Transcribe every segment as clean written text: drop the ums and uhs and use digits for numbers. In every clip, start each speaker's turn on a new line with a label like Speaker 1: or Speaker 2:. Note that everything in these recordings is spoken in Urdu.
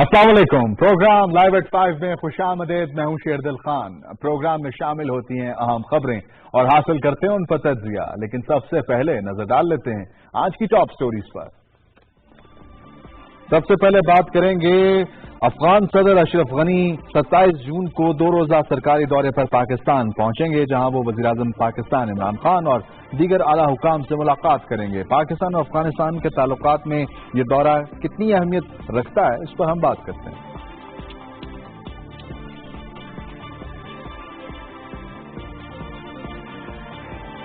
Speaker 1: السلام علیکم. پروگرام لائیو ایٹ 5 میں خوش آمدید. میں ہوں شیر دل خان. پروگرام میں شامل ہوتی ہیں اہم خبریں اور حاصل کرتے ہیں ان پر تجزیہ، لیکن سب سے پہلے نظر ڈال لیتے ہیں آج کی ٹاپ سٹوریز پر. سب سے پہلے بات کریں گے افغان صدر اشرف غنی 27 جون کو 2 روزہ سرکاری دورے پر پاکستان پہنچیں گے، جہاں وہ وزیر اعظم پاکستان عمران خان اور دیگر اعلی حکام سے ملاقات کریں گے. پاکستان اور افغانستان کے تعلقات میں یہ دورہ کتنی اہمیت رکھتا ہے، اس پر ہم بات کرتے ہیں.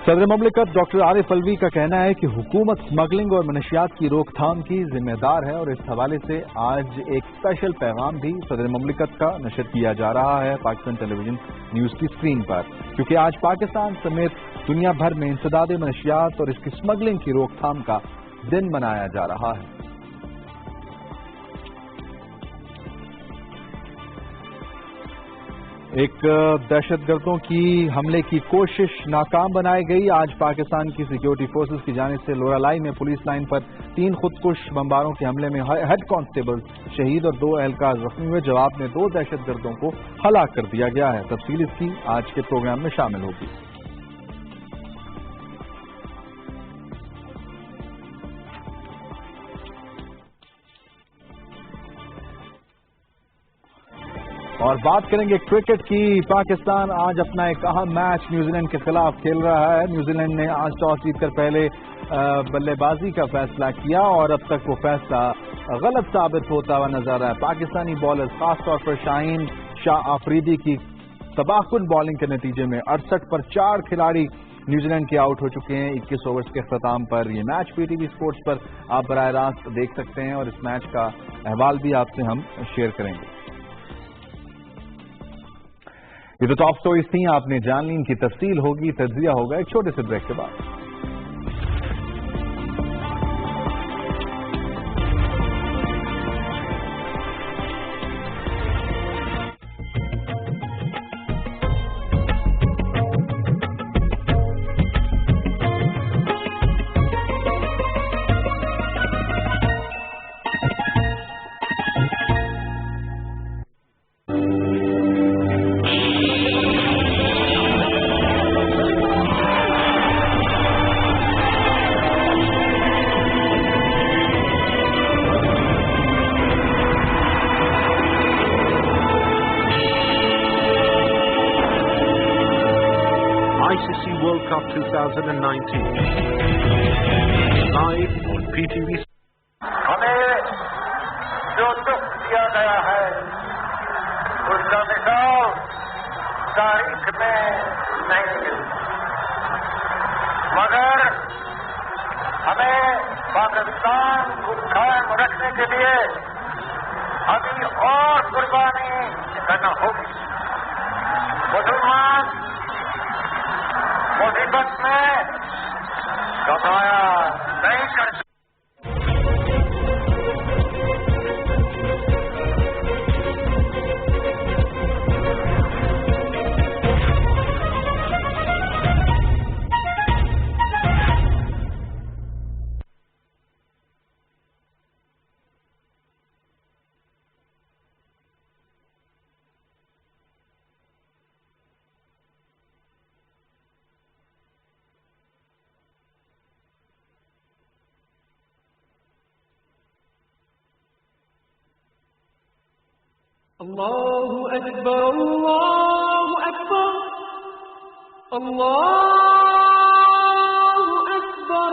Speaker 1: صدر مملکت ڈاکٹر عارف علوی کا کہنا ہے کہ حکومت اسمگلنگ اور منشیات کی روک تھام کی ذمہ دار ہے، اور اس حوالے سے آج ایک اسپیشل پیغام بھی صدر مملکت کا نشر کیا جا رہا ہے پاکستان ٹیلی ویژن نیوز کی اسکرین پر، کیونکہ آج پاکستان سمیت دنیا بھر میں انسداد منشیات اور اس کی اسمگلنگ کی روک تھام کا دن منایا جا رہا ہے. ایک دہشت گردوں کی حملے کی کوشش ناکام بنائی گئی. آج پاکستان کی سیکیورٹی فورسز کی جانب سے لورا لائی میں پولیس لائن پر 3 خودکش بمباروں کے حملے میں ہیڈ کانسٹیبل شہید اور 2 اہلکار زخمی ہوئے. جواب میں 2 دہشت گردوں کو ہلاک کر دیا گیا ہے. تفصیل اس کی آج کے پروگرام میں شامل ہوگی. اور بات کریں گے کرکٹ کی. پاکستان آج اپنا ایک اہم میچ نیوزی لینڈ کے خلاف کھیل رہا ہے. نیوزی لینڈ نے آج ٹاس جیت کر پہلے بلے بازی کا فیصلہ کیا اور اب تک وہ فیصلہ غلط ثابت ہوتا ہوا نظر رہا ہے. پاکستانی بالرز خاص طور پر شاہین شاہ آفریدی کی تباہ کن بالنگ کے نتیجے میں 68 پر 4 کھلاڑی نیوزی لینڈ کے آؤٹ ہو چکے ہیں 21 اوورز کے اختتام پر. یہ match P T V sports پر آپ براہ راست دیکھ سکتے ہیں اور اس میچ کا احوال بھی آپ سے ہم شیئر کریں گے. یہ تو ٹاپ سٹوریز تھیں، آپ نے جان لی. ان کی تفصیل ہوگی، تجزیہ ہوگا ایک چھوٹے سے بریک کے بعد.
Speaker 2: World Cup 2019 live on PTV.
Speaker 3: ہمیں جو دکھ دیا گیا ہے اس کا مثال تاریخ میں نہیں ملی، مگر ہمیں پاکستان کو قائم رکھنے کے لیے ابھی اور قربانی کرنا ہوگی. مسلمان مصیبت میں گھبرایا نہیں کر سکتے.
Speaker 4: الله أكبر الله أكبر الله أكبر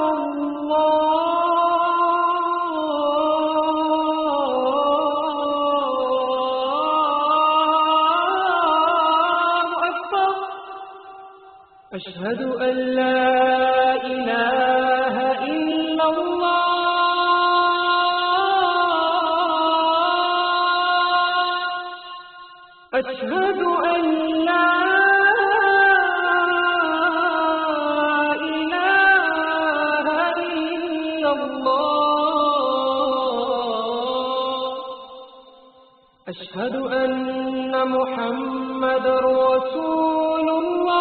Speaker 4: الله أكبر أشهد أن لا إله إلا الله أشهد أن لا إله إلا الله أشهد أن محمد رسول الله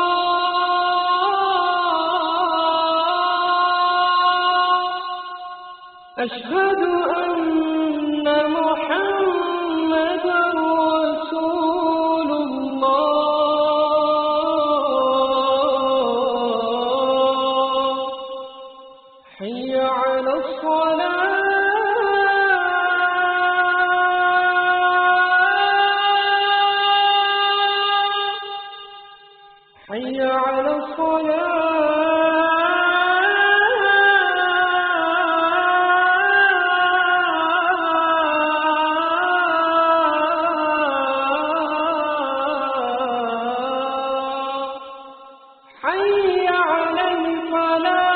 Speaker 4: أشهد أن محمد حي على الفلاح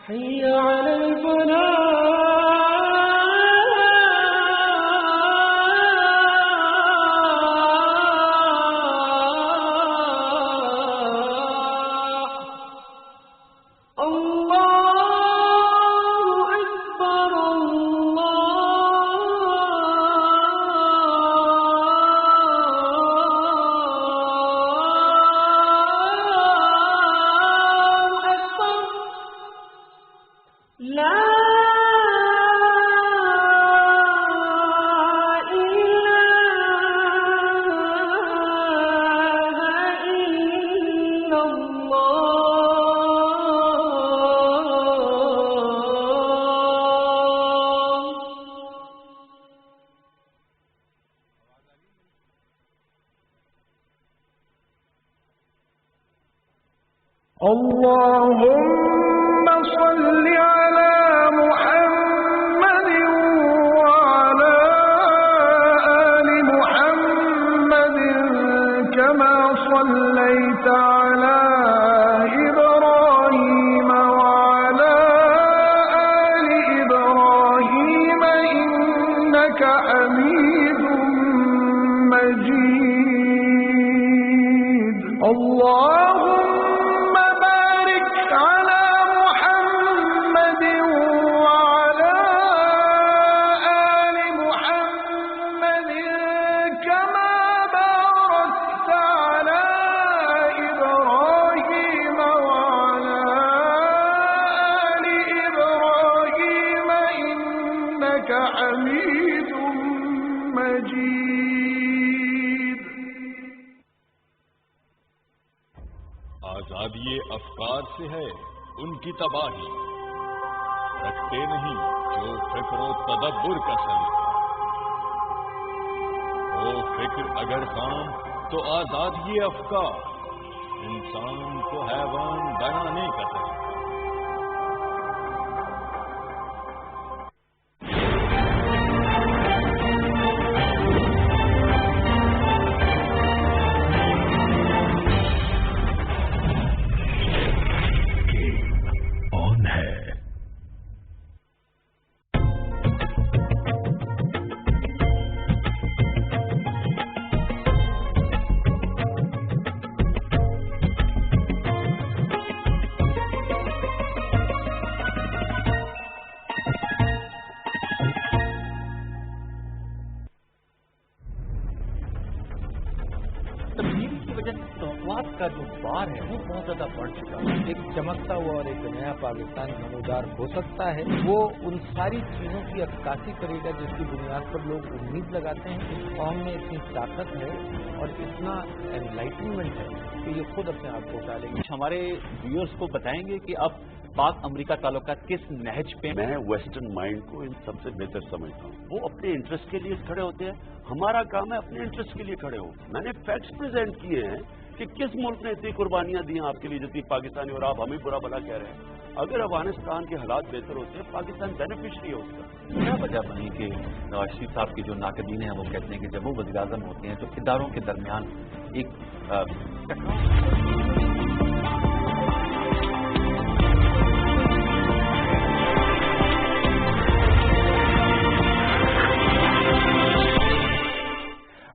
Speaker 4: حي على الفلاح الله أكبر الله أكبر لا إله إلا الله
Speaker 5: اللهم صل على محمد وعلى آل محمد كما صليت على إبراهيم وعلى آل إبراهيم إنك حميد مجيد اللهم بارك على محمد وعلى آل محمد كما باركت على إبراهيم وعلى آل إبراهيم إنك حميد مجيد
Speaker 6: آزادی افکار سے ہے ان کی تباہی، رکھتے نہیں جو فکر و تدبر کا سلیقہ، وہ فکر اگر خام تو آزادی افکار، انسان کو حیوان بنانے کا طریقہ۔
Speaker 7: کا جو بار ہے وہ بہت زیادہ بڑھ چکا ہے۔ ایک چمکتا ہوا اور ایک نیا پاکستان نمودار ہو سکتا ہے، وہ ان ساری چیزوں کی عکاسی کرے گا جس کی بنیاد پر لوگ امید لگاتے ہیں۔ اس قوم میں اتنی طاقت ہے اور اتنا انلائٹنمنٹ ہے کہ یہ خود اپنے آپ کو ڈالے گی۔
Speaker 8: ہمارے ویورز کو بتائیں گے کہ اب پاک امریکہ تعلقات کس نہج پہ؟
Speaker 9: میں ویسٹرن مائنڈ کو ان سب سے بہتر سمجھتا ہوں۔ وہ اپنے انٹرسٹ کے لیے کھڑے ہوتے ہیں، ہمارا کام ہے اپنے انٹرسٹ کے لیے کھڑے ہو۔ میں نے فیکٹس پریزنٹ کیے ہیں کہ کس ملک نے اتنی قربانیاں دی ہیں آپ کے لیے جتنی پاکستانی، اور آپ ہمیں برا بھلا کہہ رہے ہیں۔ اگر افغانستان کے حالات بہتر ہوتے ہیں پاکستان بینیفیشری ہے اس کا۔
Speaker 8: کیا وجہ بنی کہ نواز شریف صاحب کی جو ناقدین ہیں وہ کہتے ہیں کہ جب وہ وزیر اعظم ہوتے ہیں تو اداروں کے درمیان ایک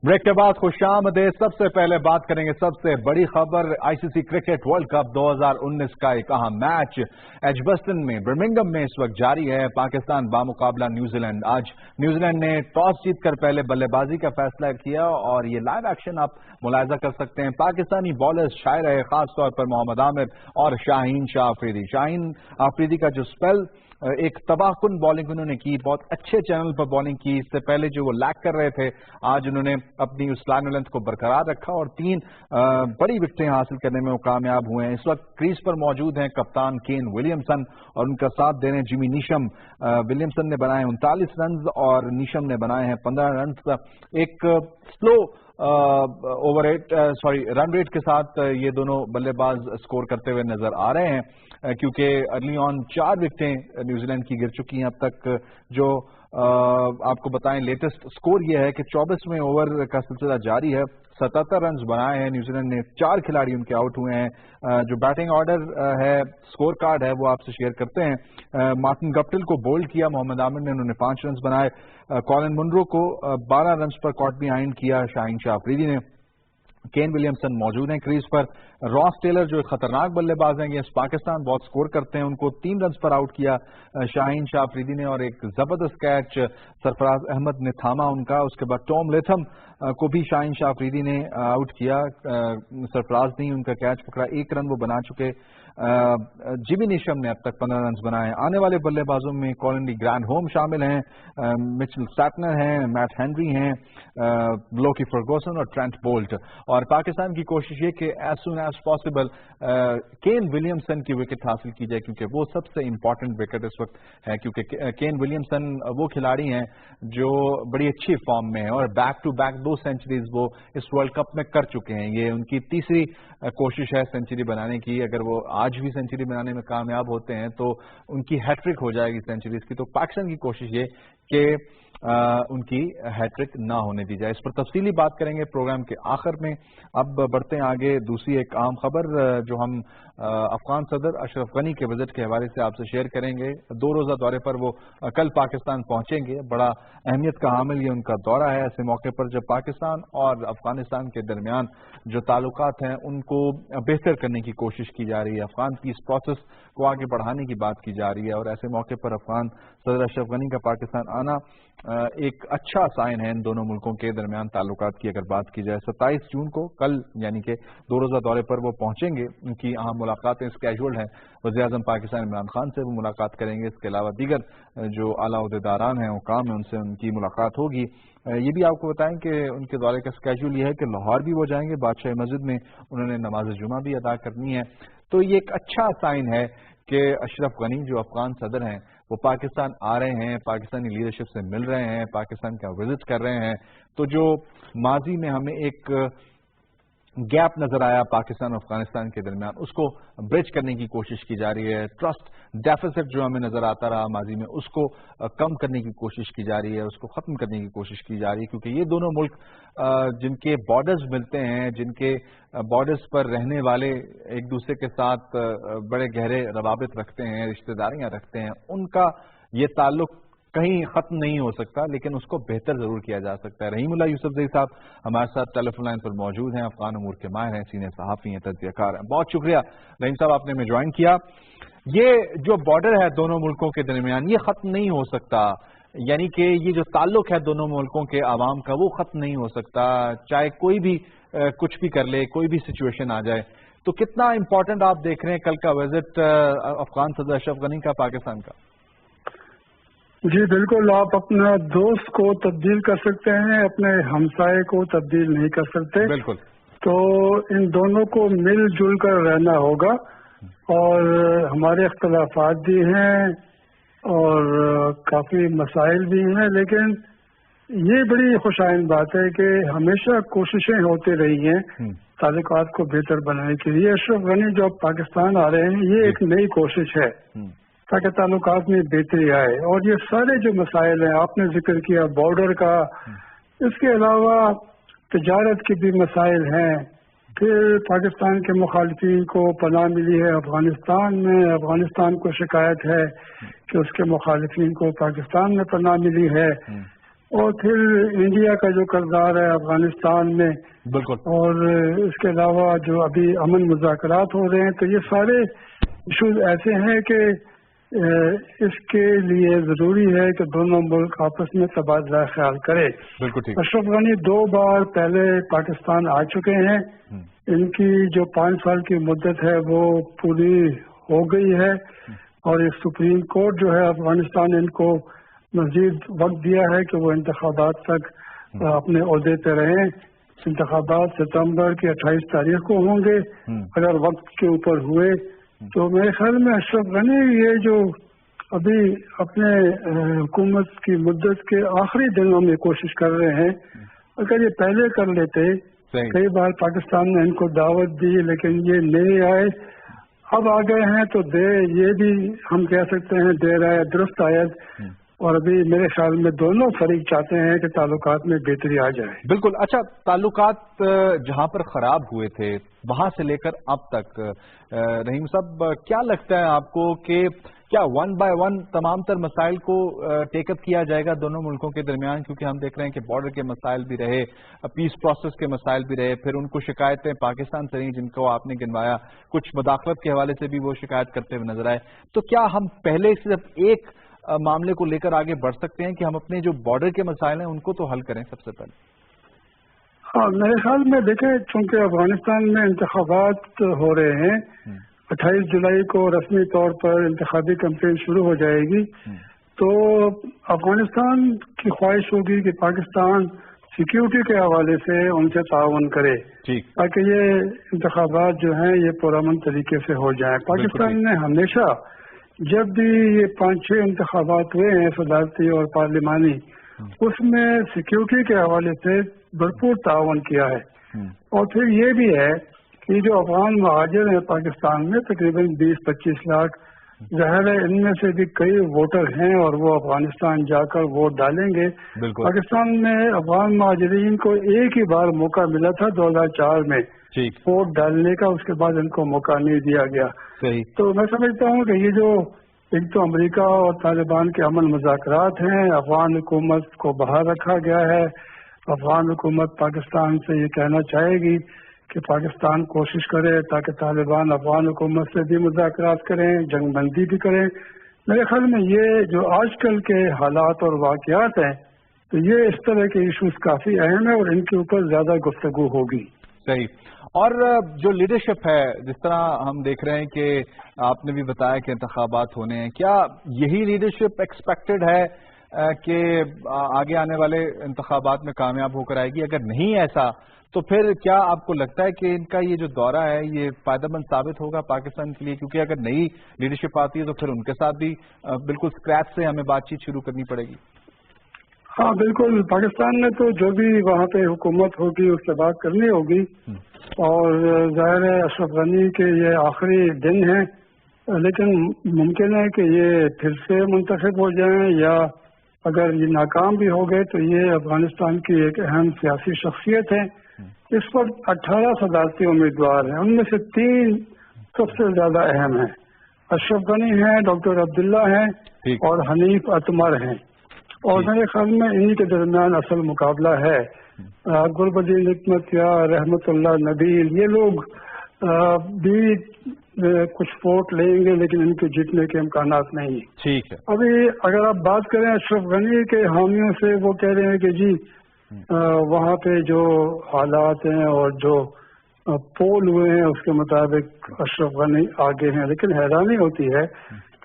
Speaker 1: بریک کے بعد خوش آمدید۔ سب سے پہلے بات کریں گے سب سے بڑی خبر، آئی سی سی کرکٹ ورلڈ کپ 2019 کا ایک اہم میچ ایجبسٹن میں برمنگھم میں اس وقت جاری ہے۔ پاکستان بامقابلہ نیوزی لینڈ۔ آج نیوزی لینڈ نے ٹاس جیت کر پہلے بلے بازی کا فیصلہ کیا اور یہ لائیو ایکشن آپ ملاحظہ کر سکتے ہیں۔ پاکستانی بالرز چھائے رہے، خاص طور پر محمد عامر اور شاہین شاہ آفریدی۔ شاہین آفریدی کا جو اسپیل، ایک تباہ کن بالنگ انہوں نے کی، بہت اچھے چینل پر بالنگ کی۔ اس سے پہلے جو وہ لیگ کر رہے تھے آج انہوں نے اپنی اس لائن لینتھ کو برقرار رکھا اور 3 بڑی وکٹیں حاصل کرنے میں وہ کامیاب ہوئے ہیں۔ اس وقت کریز پر موجود ہیں کپتان کین ولیمسن اور ان کا ساتھ دے رہے ہیں جیمی نیشم۔ ولیمسن نے بنائے 39 رنز اور نیشم نے بنائے ہیں 15 رنز۔ ایک سلو رن ریٹ کے ساتھ یہ دونوں بلے باز اسکور کرتے ہوئے نظر آ رہے ہیں، کیونکہ ارلی آن 4 وکٹیں نیوزی لینڈ کی گر چکی ہیں اب تک. جو آپ کو بتائیں لیٹسٹ اسکور یہ ہے کہ 24ویں اوور کا سلسلہ جاری ہے. 77 رنز بنائے ہیں نیوزی لینڈ نے، 4 کھلاڑی ان کے آؤٹ ہوئے ہیں. جو بیٹنگ آرڈر ہے، اسکور کارڈ ہے، وہ آپ سے شیئر کرتے ہیں. مارٹن گپٹل کو بولڈ کیا محمد عامر نے، انہوں نے 5 رنز بنائے. کالن منرو کو 12 رنز پر کاٹ بیہائنڈ کیا شاہین شاہ افریدی نے. کین ولیمسن موجود ہیں کریز پر. راس ٹیلر جو خطرناک بلے باز ہیں، یہ پاکستان بہت سکور کرتے ہیں، ان کو 3 رنز پر آؤٹ کیا شاہین شاہ افریدی نے، اور ایک زبردست کیچ سرفراز احمد نے تھاما ان کا. اس کے بعد ٹام لیتھم کو بھی شاہین شاہ افریدی نے آؤٹ کیا، سرفراز نے ان کا کیچ پکڑا. 1 رن وہ بنا چکے. جیمی نیشم نے اب تک 15 رنز بنائے. آنے والے بلے بازوں میں کولن ڈی گرینڈ ہوم شامل ہیں، مچل سٹنر ہیں، میٹ ہینری ہیں، لوکی فرگوسن اور ٹرینٹ بولٹ. اور پاکستان کی کوشش یہ کہ as soon as possible Kane Williamson کی وکٹ حاصل کی جائے، کیونکہ وہ سب سے امپورٹنٹ وکٹ اس وقت ہے، کیونکہ کین ولیمسن وہ کھلاڑی ہیں جو بڑی اچھی فارم میں ہیں اور بیک ٹو بیک 2 سینچریز وہ اس ورلڈ کپ میں کر چکے ہیں. یہ ان کی تیسری کوشش ہے سینچری بنانے کی. اگر وہ آج بھی سینچری بنانے میں کامیاب ہوتے ہیں تو ان کی ہیٹرک ہو جائے گی سینچریز کی. تو پاکستان کی کوشش یہ کہ ان کی ہیٹرک نہ ہونے دی جائے. اس پر تفصیلی بات کریں گے پروگرام کے آخر میں. اب بڑھتے ہیں آگے. دوسری ایک اہم خبر جو ہم افغان صدر اشرف غنی کے وزٹ کے حوالے سے آپ سے شیئر کریں گے. 2 روزہ دورے پر وہ کل پاکستان پہنچیں گے. بڑا اہمیت کا حامل یہ ان کا دورہ ہے ایسے موقع پر جب پاکستان اور افغانستان کے درمیان جو تعلقات ہیں ان کو بہتر کرنے کی کوشش کی جا رہی ہے. افغان پیس پروسیس کو آگے بڑھانے کی بات کی جا رہی ہے، اور ایسے موقع پر افغان صدر اشرف غنی کا پاکستان آنا ایک اچھا سائن ہے ان دونوں ملکوں کے درمیان تعلقات کی. اگر بات کی جائے 27 جون کو کل یعنی کہ 2 روزہ دورے پر وہ پہنچیں گے. ان کی اہم ملاقاتیں اسکیجولڈ ہیں. وزیر اعظم پاکستان عمران خان سے وہ ملاقات کریں گے. اس کے علاوہ دیگر جو اعلیٰ عہدیداران ہیں حکام ہیں ان سے ان کی ملاقات ہوگی. یہ بھی آپ کو بتائیں کہ ان کے دورے کا اسکیجول یہ ہے کہ لاہور بھی وہ جائیں گے، بادشاہ مسجد میں انہوں نے نماز جمعہ بھی ادا کرنی ہے. تو یہ ایک اچھا سائن ہے کہ اشرف غنی جو افغان صدر ہیں وہ پاکستان آ رہے ہیں، پاکستانی لیڈرشپ سے مل رہے ہیں، پاکستان کا وزٹ کر رہے ہیں. تو جو ماضی میں ہمیں ایک گیپ نظر آیا پاکستان اور افغانستان کے درمیان، اس کو برج کرنے کی کوشش کی جا رہی ہے. ٹرسٹ ڈیفیسٹ جو ہمیں نظر آتا رہا ماضی میں، اس کو کم کرنے کی کوشش کی جا رہی ہے، اس کو ختم کرنے کی کوشش کی جا رہی ہے. کیونکہ یہ دونوں ملک جن کے بارڈرز ملتے ہیں، جن کے بارڈرز پر رہنے والے ایک دوسرے کے ساتھ بڑے گہرے روابط رکھتے ہیں، رشتہ داریاں رکھتے ہیں، ان کا یہ تعلق کہیں ختم نہیں ہو سکتا، لیکن اس کو بہتر ضرور کیا جا سکتا ہے. رحیم اللہ یوسف زئی صاحب ہمارے ساتھ ٹیلی فون لائن پر موجود ہیں، افغان امور کے ماہر ہیں، سینئر صحافی ہیں، تجزیہ کار ہیں. بہت شکریہ رحیم صاحب آپ نے ہمیں جوائن کیا. یہ جو بارڈر ہے دونوں ملکوں کے درمیان یہ ختم نہیں ہو سکتا، یعنی کہ یہ جو تعلق ہے دونوں ملکوں کے عوام کا وہ ختم نہیں ہو سکتا، چاہے کوئی بھی کچھ بھی کر لے، کوئی بھی سچویشن آ جائے. تو کتنا امپورٹنٹ آپ دیکھ رہے ہیں کل کا وزٹ افغان صدر اشرف غنی کا پاکستان کا؟
Speaker 10: جی بالکل، آپ اپنا دوست کو تبدیل کر سکتے ہیں، اپنے ہمسائے کو تبدیل نہیں کر سکتے.
Speaker 1: بالکل.
Speaker 10: تو ان دونوں کو مل جل کر رہنا ہوگا، اور ہمارے اختلافات بھی ہیں اور کافی مسائل بھی ہیں، لیکن یہ بڑی خوشائند بات ہے کہ ہمیشہ کوششیں ہوتی رہی ہیں تعلقات کو بہتر بنانے کے لیے. اشرف غنی جو پاکستان آ رہے ہیں یہ ایک نئی کوشش ہے تاکہ تعلقات میں بہتری آئے. اور یہ سارے جو مسائل ہیں آپ نے ذکر کیا بارڈر کا، اس کے علاوہ تجارت کے بھی مسائل ہیں. پھر پاکستان کے مخالفین کو پناہ ملی ہے افغانستان میں، افغانستان کو شکایت ہے کہ اس کے مخالفین کو پاکستان میں پناہ ملی ہے. اور پھر انڈیا کا جو کردار ہے افغانستان میں،
Speaker 1: بالکل.
Speaker 10: اور اس کے علاوہ جو ابھی امن مذاکرات ہو رہے ہیں، تو یہ سارے ایشوز ایسے ہیں کہ اس کے لیے ضروری ہے کہ دونوں ملک آپس میں تبادلہ خیال کرے. اشرف غنی 2 بار پہلے پاکستان آ چکے ہیں. ان کی جو 5 سال کی مدت ہے وہ پوری ہو گئی ہے، اور یہ سپریم کورٹ جو ہے افغانستان ان کو مزید وقت دیا ہے کہ وہ انتخابات تک اپنے عہدے پہ رہیں. انتخابات ستمبر کی 28 تاریخ کو ہوں گے. اگر وقت کے اوپر ہوئے تو میرے خیال میں اشرف غنی یہ جو ابھی اپنے حکومت کی مدت کے آخری دنوں میں کوشش کر رہے ہیں اگر یہ پہلے کر لیتے، کئی بار پاکستان نے ان کو دعوت دی لیکن یہ نہیں آئے، اب آ گئے ہیں تو یہ بھی ہم کہہ سکتے ہیں دیر آئے درست آیت، اور ابھی میرے خیال میں دونوں فریق چاہتے ہیں کہ تعلقات میں بہتری آ جائے۔
Speaker 1: بالکل۔ اچھا، تعلقات جہاں پر خراب ہوئے تھے وہاں سے لے کر اب تک رحیم صاحب کیا لگتا ہے آپ کو کہ کیا ون بائی ون تمام تر مسائل کو ٹیک اپ کیا جائے گا دونوں ملکوں کے درمیان؟ کیونکہ ہم دیکھ رہے ہیں کہ بارڈر کے مسائل بھی رہے، پیس پروسیس کے مسائل بھی رہے، پھر ان کو شکایتیں پاکستان سے رہیں جن کو آپ نے گنوایا، کچھ مداخلت کے حوالے سے بھی وہ شکایت کرتے ہوئے نظر آئے۔ تو کیا ہم پہلے صرف ایک معاملے کو لے کر آگے بڑھ سکتے ہیں کہ ہم اپنے جو بارڈر کے مسائل ہیں ان کو تو حل کریں سب سے پہلے؟
Speaker 10: ہاں، میرے خیال میں دیکھیں، چونکہ افغانستان میں انتخابات ہو رہے ہیں، 28 جولائی کو رسمی طور پر انتخابی کمپین شروع ہو جائے گی، تو افغانستان کی خواہش ہوگی کہ پاکستان سیکیورٹی کے حوالے سے ان سے تعاون کرے تاکہ یہ انتخابات جو ہیں یہ پرامن طریقے سے ہو جائیں۔ پاکستان نے ہمیشہ جب بھی یہ 5-6 انتخابات ہوئے ہیں صدارتی اور پارلیمانی، اس میں سیکیورٹی کے حوالے سے بھرپور تعاون کیا ہے، اور پھر یہ بھی ہے کہ جو افغان مہاجر ہیں پاکستان میں تقریباً 20-25 لاکھ، ظاہر ہے ان میں سے بھی کئی ووٹر ہیں اور وہ افغانستان جا کر ووٹ ڈالیں گے۔ پاکستان میں افغان مہاجرین کو ایک ہی بار موقع ملا تھا 2004 میں ووٹ ڈالنے کا، اس کے بعد ان کو موقع نہیں دیا گیا۔ تو میں سمجھتا ہوں کہ یہ جو ایک تو امریکہ اور طالبان کے امن مذاکرات ہیں، افغان حکومت کو باہر رکھا گیا ہے، افغان حکومت پاکستان سے یہ کہنا چاہے گی کہ پاکستان کوشش کرے تاکہ طالبان افغان حکومت سے بھی مذاکرات کریں، جنگ بندی بھی کریں۔ میرے خیال میں یہ جو آج کل کے حالات اور واقعات ہیں تو یہ اس طرح کے ایشوز کافی اہم ہیں اور ان کے اوپر زیادہ گفتگو ہوگی۔
Speaker 1: صحیح۔ اور جو لیڈرشپ ہے، جس طرح ہم دیکھ رہے ہیں کہ آپ نے بھی بتایا کہ انتخابات ہونے ہیں، کیا یہی لیڈرشپ ایکسپیکٹڈ ہے کہ آگے آنے والے انتخابات میں کامیاب ہو کر آئے گی؟ اگر نہیں ایسا تو پھر کیا آپ کو لگتا ہے کہ ان کا یہ جو دورہ ہے یہ فائدہ مند ثابت ہوگا پاکستان کے لیے؟ کیونکہ اگر نئی لیڈرشپ آتی ہے تو پھر ان کے ساتھ بھی بالکل اسکریچ سے ہمیں بات چیت شروع کرنی پڑے گی۔
Speaker 10: ہاں بالکل، پاکستان میں تو جو بھی وہاں پہ حکومت ہوگی اس سے بات کرنی ہوگی، اور ظاہر ہے اشرف غنی کے یہ آخری دن ہیں، لیکن ممکن ہے کہ یہ پھر سے منتخب ہو جائیں، یا اگر یہ ناکام بھی ہو گئے تو یہ افغانستان کی ایک اہم سیاسی شخصیت ہے۔ اس وقت 18 صدارتی امیدوار ہیں، ان میں سے 3 سب سے زیادہ اہم ہیں، اشرف غنی ہیں، ڈاکٹر عبداللہ ہیں اور حنیف اتمر ہیں، اور میرے خیال میں انہی کے درمیان اصل مقابلہ ہے۔ گلبدین حکمت یا رحمت اللہ نبیل یہ لوگ بھی کچھ ووٹ لیں گے لیکن ان کے جیتنے کے امکانات نہیں۔
Speaker 1: ٹھیک ہے۔
Speaker 10: ابھی اگر آپ بات کریں اشرف غنی کے حامیوں سے، وہ کہہ رہے ہیں کہ جی وہاں پہ جو حالات ہیں اور جو پول ہوئے ہیں اس کے مطابق اشرف غنی آگے ہیں، لیکن حیرانی ہوتی ہے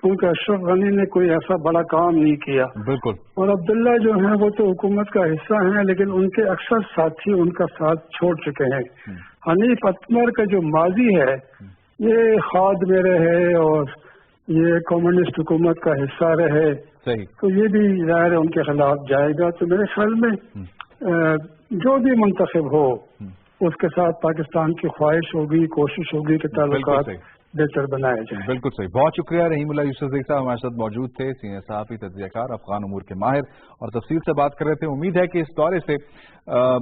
Speaker 10: کیونکہ اشرف غنی نے کوئی ایسا بڑا کام نہیں کیا۔
Speaker 1: بالکل۔ اور
Speaker 10: عبداللہ جو ہیں وہ تو حکومت کا حصہ ہیں لیکن ان کے اکثر ساتھی ان کا ساتھ چھوڑ چکے ہیں۔ حنیف اتمر کا جو ماضی ہے یہ خاد میں رہے اور یہ کمیونسٹ حکومت کا حصہ رہے، تو یہ بھی ظاہر ہے ان کے خلاف جائے گا۔ تو میرے خیال میں جو بھی منتخب ہو اس کے ساتھ پاکستان کی خواہش ہوگی، کوشش ہوگی کہ تعلقات بہتر بنایا جائے۔
Speaker 1: بالکل صحیح، بہت شکریہ رحیم اللہ یوسف زئی صاحب ہمارے ساتھ موجود تھے، سینئر صحافی، تجزیہ کار، افغان امور کے ماہر، اور تفصیل سے بات کر رہے تھے۔ امید ہے کہ اس دورے سے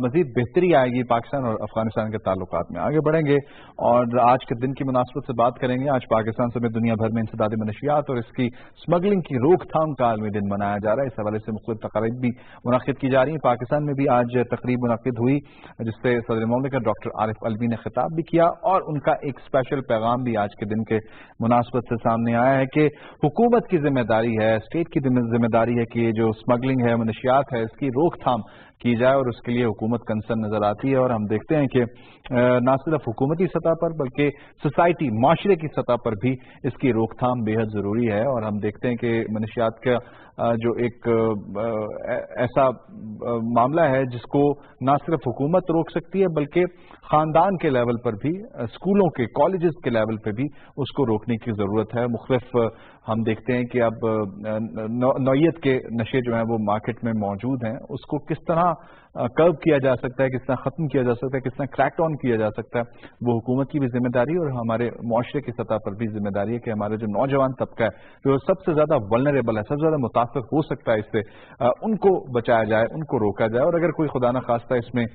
Speaker 1: مزید بہتری آئے گی، پاکستان اور افغانستان کے تعلقات میں آگے بڑھیں گے، اور آج کے دن کی مناسبت سے بات کریں گے۔ آج پاکستان سمیت دنیا بھر میں انسداد منشیات اور اس کی اسمگلنگ کی روک تھام کا عالمی دن منایا جا رہا ہے۔ اس حوالے سے مختلف تقاریب بھی منعقد کی جا رہی ہیں۔ پاکستان میں بھی آج تقریب منعقد ہوئی جس سے صدر مملکت ڈاکٹر عارف علوی نے خطاب بھی کیا، اور ان کا ایک اسپیشل پیغام بھی آج کے دن کے مناسبت سے سامنے آیا ہے کہ حکومت کی ذمہ داری ہے، اسٹیٹ کی ذمہ داری ہے کہ یہ جو اسمگلنگ ہے، منشیات ہے، اس کی روک تھام کی جائے، اور اس کے لیے حکومت کنسرن نظر آتی ہے۔ اور ہم دیکھتے ہیں کہ نہ صرف حکومتی سطح پر بلکہ سوسائٹی، معاشرے کی سطح پر بھی اس کی روک تھام بے حد ضروری ہے۔ اور ہم دیکھتے ہیں کہ منشیات کا جو ایک ایسا معاملہ ہے جس کو نہ صرف حکومت روک سکتی ہے بلکہ خاندان کے لیول پر بھی، اسکولوں کے، کالجز کے لیول پہ بھی اس کو روکنے کی ضرورت ہے۔ مختلف ہم دیکھتے ہیں کہ اب نوعیت کے نشے جو ہیں وہ مارکیٹ میں موجود ہیں، اس کو کس طرح طرح کرو کیا جا سکتا ہے، کس طرح ختم کیا جا سکتا ہے، کس طرح کریک آن کیا جا سکتا ہے، وہ حکومت کی بھی ذمہ داری اور ہمارے معاشرے کی سطح پر بھی ذمہ داری ہے کہ ہمارے جو نوجوان طبقہ ہے جو سب سے زیادہ ولنریبل ہے، سب سے زیادہ متاثر ہو سکتا ہے اس سے، ان کو بچایا جائے، ان کو روکا جائے، اور اگر کوئی خدا نخواستہ اس میں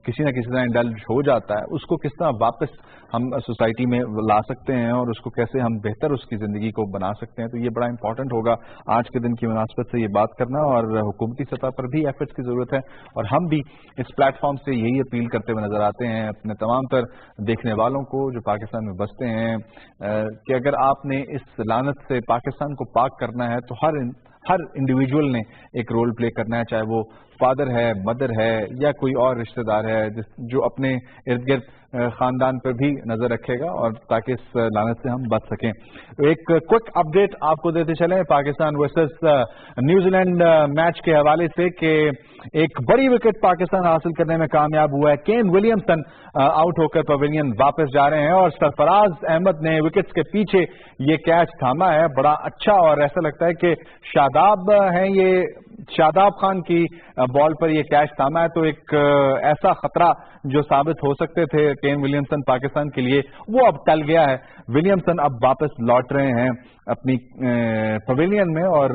Speaker 1: کسی نہ کسی طرح انڈلج ہو جاتا ہے اس کو کس طرح واپس ہم سوسائٹی میں لا سکتے ہیں اور اس کو کیسے ہم بہتر اس کی زندگی کو بنا سکتے ہیں. تو یہ بڑا امپورٹنٹ ہوگا آج کے دن کی مناسبت سے یہ بات کرنا، اور حکومتی سطح پر بھی ایفرٹس کی ضرورت ہے، اور ہم بھی اس پلیٹ فارم سے یہی اپیل کرتے ہوئے نظر آتے ہیں اپنے تمام تر دیکھنے والوں کو جو پاکستان میں بستے ہیں کہ اگر آپ نے اس لعنت سے پاکستان کو پاک کرنا ہے تو ہر انڈیویجول نے ایک رول پلے کرنا ہے، چاہے وہ فادر ہے، مدر ہے، یا کوئی اور رشتہ دار ہے جو اپنے ارد گرد خاندان پر بھی نظر رکھے گا، اور تاکہ اس لعنت سے ہم بچ سکیں. ایک کوئک اپڈیٹ آپ کو دیتے چلیں Pakistan versus New Zealand match کے حوالے سے کہ ایک بڑی وکٹ پاکستان حاصل کرنے میں کامیاب ہوا ہے. کین ولیمسن آؤٹ ہو کر پویلین واپس جا رہے ہیں، اور سرفراز احمد نے وکٹس کے پیچھے یہ کیچ تھاما ہے بڑا اچھا، اور ایسا لگتا ہے کہ شاداب ہیں، یہ شاداب خان کی بال پر یہ کیچ تھاما ہے، تو ایک ایسا خطرہ جو ثابت ہو سکتے تھے کین ولیمسن پاکستان کے لیے وہ اب ٹل گیا ہے. ولیمسن اب واپس لوٹ رہے ہیں اپنی پویلین میں، اور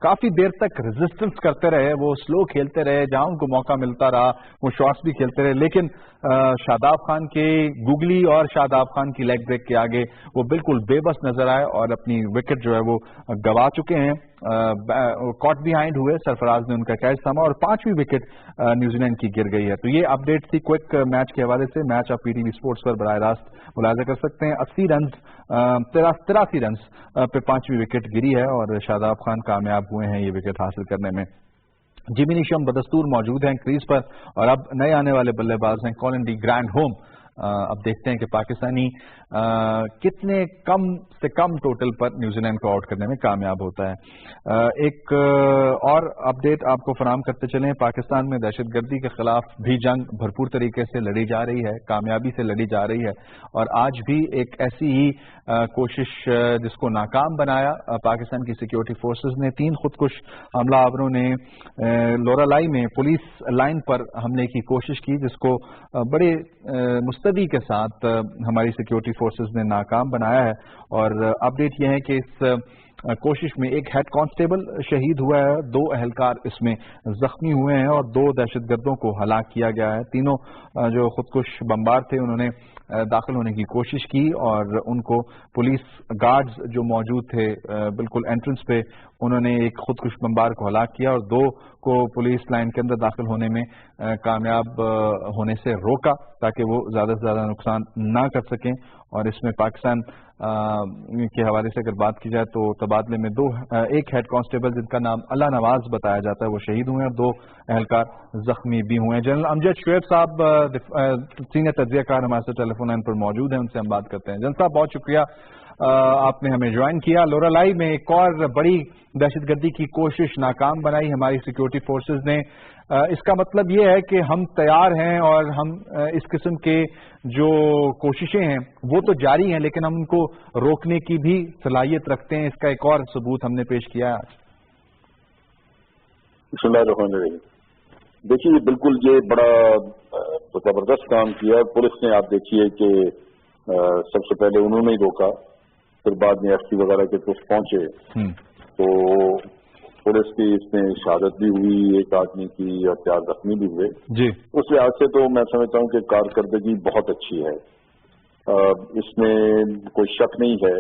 Speaker 1: کافی دیر تک ریزسٹنس کرتے رہے، وہ سلو کھیلتے رہے، جہاں ان کو موقع ملتا رہا وہ شاٹس بھی کھیلتے رہے، لیکن شاداب خان کے گوگلی اور شاداب خان کی لیگ بریک کے آگے وہ بالکل بے بس نظر آئے اور اپنی وکٹ جو ہے وہ گوا چکے ہیں. کاٹ بیہائنڈ ہوئے، سرفراز نے ان کا کیچ تھاما اور 5ویں وکٹ نیوزی لینڈ کی گر گئی ہے. تو یہ اپڈیٹ تھی کوئک میچ کے حوالے سے. میچ آپ PTV اسپورٹس پر براہ راست ملاحظہ کر سکتے ہیں. 80 رنز 83 رنز پہ 5ویں وکٹ گری ہے اور شاداب خان کامیاب ہوئے ہیں یہ وکٹ حاصل کرنے میں. جیمی نیشم بدستور موجود ہیں کریز پر، اور اب نئے آنے والے بلے باز ہیں کولن ڈی گرینڈ ہوم. اب دیکھتے ہیں کہ پاکستانی کتنے کم سے کم ٹوٹل پر نیوزی لینڈ کو آؤٹ کرنے میں کامیاب ہوتا ہے. ایک اور اپڈیٹ آپ کو فراہم کرتے چلیں، پاکستان میں دہشت گردی کے خلاف بھی جنگ بھرپور طریقے سے لڑی جا رہی ہے، کامیابی سے لڑی جا رہی ہے، اور آج بھی ایک ایسی ہی کوشش جس کو ناکام بنایا پاکستان کی سیکیورٹی فورسز نے. 3 خودکش حملہ آوروں نے لورالائی میں پولیس لائن پر حملے کی کوشش کی، جس کو بڑے مستدی کے ساتھ ہماری سیکیورٹی فورسز نے ناکام بنایا ہے. اور اپڈیٹ یہ ہے کہ اس کوشش میں ایک ہیڈ کانسٹیبل شہید ہوا ہے، 2 اہلکار اس میں زخمی ہوئے ہیں، اور 2 دہشت گردوں کو ہلاک کیا گیا ہے. تینوں جو خودکش بمبار تھے انہوں نے داخل ہونے کی کوشش کی، اور ان کو پولیس گارڈز جو موجود تھے بالکل انٹرنس پہ، انہوں نے ایک خودکش بمبار کو ہلاک کیا، اور 2 کو پولیس لائن کے اندر داخل ہونے میں کامیاب ہونے سے روکا تاکہ وہ زیادہ سے زیادہ نقصان نہ کر سکیں. اور اس میں پاکستان کے حوالے سے اگر بات کی جائے تو تبادلے میں ایک ہیڈ کانسٹیبل جن کا نام اللہ نواز بتایا جاتا ہے وہ شہید ہوئے ہیں، 2 اہلکار زخمی بھی ہوئے ہیں. جنرل امجد شعیب صاحب سینئر تجزیہ کار ہمارے ساتھ ٹیلی فون لائن پر موجود ہیں، ان سے ہم بات کرتے ہیں. جنرل صاحب بہت شکریہ آپ نے ہمیں جوائن کیا. لورالائی میں ایک اور بڑی دہشت گردی کی کوشش ناکام بنائی ہماری سیکیورٹی فورسز نے. اس کا مطلب یہ ہے کہ ہم تیار ہیں اور ہم اس قسم کے جو کوششیں ہیں وہ تو جاری ہیں، لیکن ہم ان کو روکنے کی بھی صلاحیت رکھتے ہیں. اس کا ایک اور ثبوت ہم نے پیش کیا ہے.
Speaker 11: بسم اللہ الرحمن الرحیم. دیکھیے بالکل یہ بڑا زبردست کام کیا پولیس نے. آپ دیکھیے کہ سب سے پہلے انہوں نے ہی روکا، پھر بعد میں FT وغیرہ کے کچھ پہنچے تو پولیس کی اس میں شہادت بھی ہوئی ایک آدمی کی اور 4 زخمی بھی ہوئے.
Speaker 1: جی
Speaker 11: اس لحاظ سے تو میں سمجھتا ہوں کہ کارکردگی بہت اچھی ہے. اس میں کوئی شک نہیں ہے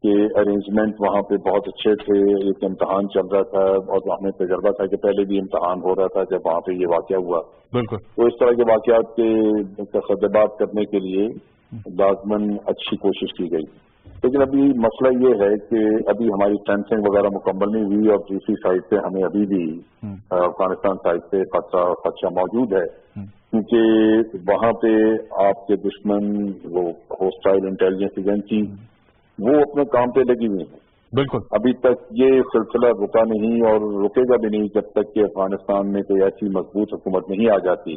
Speaker 11: کہ ارینجمنٹ وہاں پہ بہت اچھے تھے. ایک امتحان چل رہا تھا اور ہمیں تجربہ تھا کہ پہلے بھی امتحان ہو رہا تھا جب وہاں پہ یہ واقعہ ہوا.
Speaker 1: بالکل.
Speaker 11: تو اس طرح کے واقعات کے تخدبات کرنے کے لیے لازماً اچھی کوشش کی گئی. لیکن ابھی مسئلہ یہ ہے کہ ابھی ہماری فینسنگ وغیرہ مکمل نہیں ہوئی، اور دوسری سائڈ پہ ہمیں ابھی بھی افغانستان سائڈ پہ خدشہ موجود ہے، کیونکہ وہاں پہ آپ کے دشمن وہ ہوسٹائل انٹیلیجنس ایجنسی وہ اپنے کام پہ لگی ہوئی ہیں.
Speaker 1: بالکل.
Speaker 11: ابھی تک یہ سلسلہ رکا نہیں اور رکے گا بھی نہیں جب تک کہ افغانستان میں کوئی ایسی مضبوط حکومت نہیں آ جاتی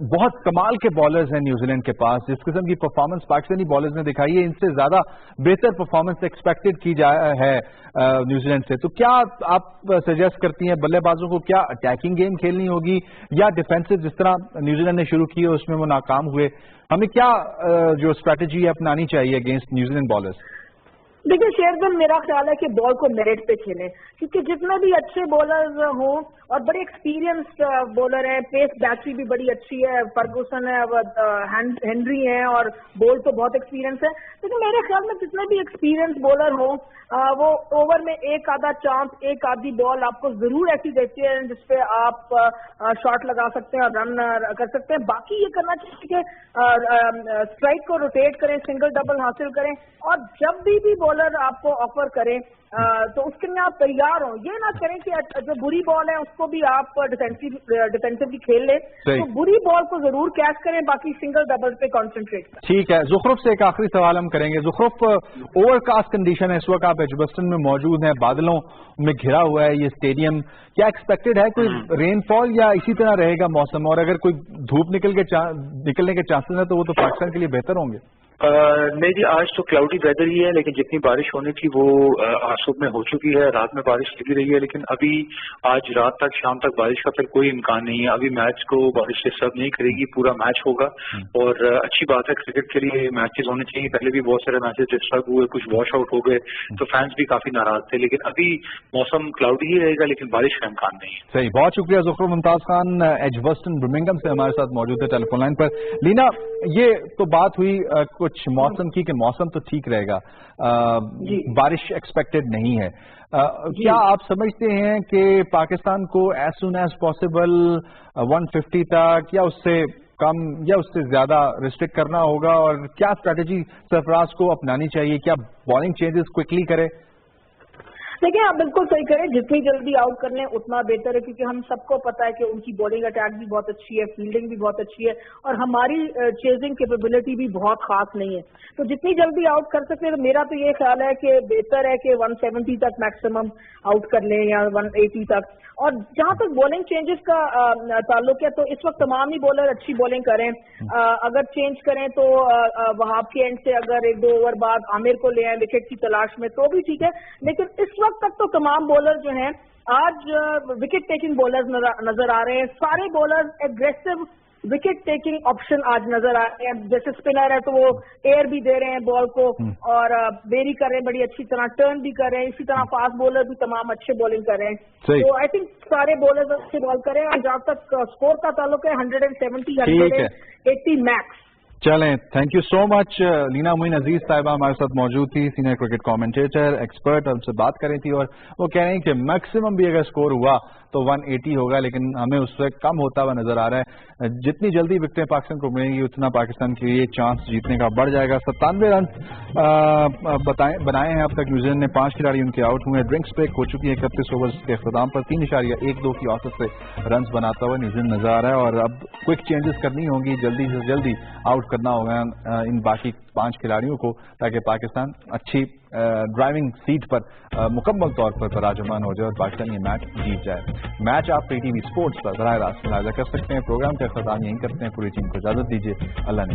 Speaker 1: بہت کمال کے بالرز ہیں نیوزی لینڈ کے پاس. جس قسم کی پرفارمنس پاکستانی بالرز نے دکھائی ہے ان سے زیادہ بہتر پرفارمنس ایکسپیکٹڈ کی ہے نیوزی لینڈ سے. تو کیا آپ سجیسٹ کرتی ہیں بلے بازوں کو کیا اٹیکنگ گیم کھیلنی ہوگی یا ڈیفینسو جس طرح نیوزی لینڈ نے شروع کی اس میں وہ ناکام ہوئے, ہمیں کیا جو اسٹریٹجی ہے اپنانی چاہیے اگینسٹ نیوزی لینڈ بالرز؟
Speaker 12: دیکھیے شیرزن میرا خیال ہے کہ بال کو میرٹ پہ کھیلیں کیونکہ جتنے بھی اچھے بالرز ہوں اور بڑے ایکسپیرینسڈ بالر ہیں, پیس بیٹری بھی بڑی اچھی ہے, فرگوسن ہے, ہینری ہیں اور بول تو بہت ایکسپیرینس ہے, لیکن میرے خیال میں جتنے بھی ایکسپیرینس بالر ہوں وہ اوور میں ایک آدھا چانس, ایک آدھی بال آپ کو ضرور ایسی دیتے ہیں جس پہ آپ شاٹ لگا سکتے ہیں اور رن کر سکتے ہیں. باقی یہ کرنا چاہیے کہ اسٹرائک کو روٹیٹ کریں, سنگل ڈبل حاصل کریں, اور جب بھی بالر آپ کو آفر کریں تو اس کے لیے آپ تیار ہوں. یہ نہ کریں کہ جو بری بال ہے اس کو بھی آپ ڈیفینسولی کھیل لیں, تو بری بال کو ضرور کیچ کریں, باقی سنگل ڈبل پہ کانسنٹریٹ کریں.
Speaker 1: ٹھیک ہے, زخرف سے ایک آخری سوال ہم کریں گے. زخرف, اوور کاسٹ کنڈیشن ہے اس وقت, آپ ایجبسٹن میں موجود ہیں, بادلوں میں گھرا ہوا ہے یہ اسٹیڈیم, کیا ایکسپیکٹڈ ہے کوئی رین فال یا اسی طرح رہے گا موسم, اور اگر کوئی دھوپ نکلنے کے چانسز ہیں تو وہ تو پاکستان کے لیے بہتر ہوں گے؟
Speaker 13: نہیں جی, آج تو کلاؤڈی ویدر ہی ہے, لیکن جتنی بارش ہونی تھی وہ آج صبح میں ہو چکی ہے. رات میں بارش لگی رہی ہے, لیکن ابھی آج رات تک شام تک بارش کا پھر کوئی امکان نہیں ہے. ابھی میچ کو بارش سے سب نہیں کرے گی, پورا میچ ہوگا, اور اچھی بات ہے کرکٹ کے لیے میچز ہونے چاہیے. پہلے بھی بہت سارے میچز ڈسٹرب ہوئے, کچھ واش آؤٹ ہو گئے, تو فینس بھی کافی ناراض تھے, لیکن ابھی موسم کلاؤڈی ہی رہے گا, لیکن بارش کا امکان نہیں ہے.
Speaker 1: صحیح, بہت شکریہ. ظفر ممتاز خان ایجبسٹن برمنگھم سے ہمارے ساتھ موجود ہے ٹیلی فون لائن پر. لینا, یہ تو بات ہوئی کچھ موسم کی کہ موسم تو ٹھیک رہے گا, بارش ایکسپیکٹڈ نہیں ہے. کیا آپ سمجھتے ہیں کہ پاکستان کو ایز سون ایز پاسبل 150 تک یا اس سے کم یا اس سے زیادہ ریسٹرکٹ کرنا ہوگا, اور کیا اسٹریٹجی سرفراز کو اپنانی چاہیے؟ کیا بالنگ چینجز کوئکلی کرے؟
Speaker 12: دیکھیں آپ بالکل صحیح کریں, جتنی جلدی آؤٹ کر لیں اتنا بہتر ہے, کیونکہ ہم سب کو پتا ہے کہ ان کی بالنگ اٹیک بھی بہت اچھی ہے, فیلڈنگ بھی بہت اچھی ہے, اور ہماری چیزنگ کیپیبلٹی بھی بہت خاص نہیں ہے. تو جتنی جلدی آؤٹ کر سکتے تو میرا تو یہ خیال ہے کہ بہتر ہے کہ 170 تک میکسیمم آؤٹ کر لیں یا 180 تک. اور جہاں تک بالنگ چینجز کا تعلق ہے تو اس وقت تمام ہی بالر اچھی بالنگ کریں. اگر چینج کریں تو وہاب کے اینڈ سے اگر 1-2 اوور بعد عامر کو لے آئیں وکٹ کی تلاش میں تو بھی ٹھیک ہے, لیکن اس وقت تک تو تمام بالر جو ہیں آج وکٹ ٹیکنگ بالرز نظر آ رہے ہیں. سارے bowler aggressive wicket taking option آج نظر آ رہے ہیں. جیسے اسپنر ہے تو وہ ایئر بھی دے رہے ہیں بال کو اور بیری کر رہے ہیں بڑی اچھی طرح, ٹرن بھی کر رہے ہیں, اسی طرح فاسٹ بولر بھی تمام اچھے بالنگ کر رہے ہیں. تو آئی تھنک سارے بالرز اچھے بال کریں, اور جہاں تک اسکور کا تعلق ہے 170-180 میکس.
Speaker 1: چلیں, تھینک یو سو مچ. لینا معین عزیز صاحبہ ہمارے ساتھ موجود تھی, سینئر کرکٹ کامنٹیٹر, ایکسپرٹ, ہم سے بات کر رہی تھی, اور وہ کہہ رہے ہیں کہ میکسیمم بھی اگر اسکور ہوا تو 180 ہوگا, لیکن ہمیں اس سے کم ہوتا ہوا نظر آ رہا ہے. جتنی جلدی وکٹیں پاکستان کو ملیں گی اتنا پاکستان کے لیے چانس جیتنے کا بڑھ جائے گا. 97 رنز بنائے ہیں اب تک نیوزی لینڈ نے, 5 کھلاڑی ان کے آؤٹ ہوئے. ڈرنکس بریک ہو چکی ہے 31 اوورز کے اختتام پر, 3.12 کی اوسط سے رنز بناتا ہوا نیوزی لینڈ نظر آ رہا ہے, اور اب کوئک چینجز کرنی ہوں گی, جلدی سے جلدی آؤٹ کرنا ہوگا ان باقی 5 کھلاڑیوں کو, تاکہ پاکستان اچھی ڈرائیونگ سیٹ پر مکمل طور پر براجمان ہو جائے اور پاکستان یہ میچ جیت جائے. میچ آپ پی ٹی وی اسپورٹس پر براہ راست ملاحظہ کر سکتے ہیں. پروگرام کا اختتام یہیں کرتے ہیں. پوری ٹیم کو اجازت دیجیے. اللہ نے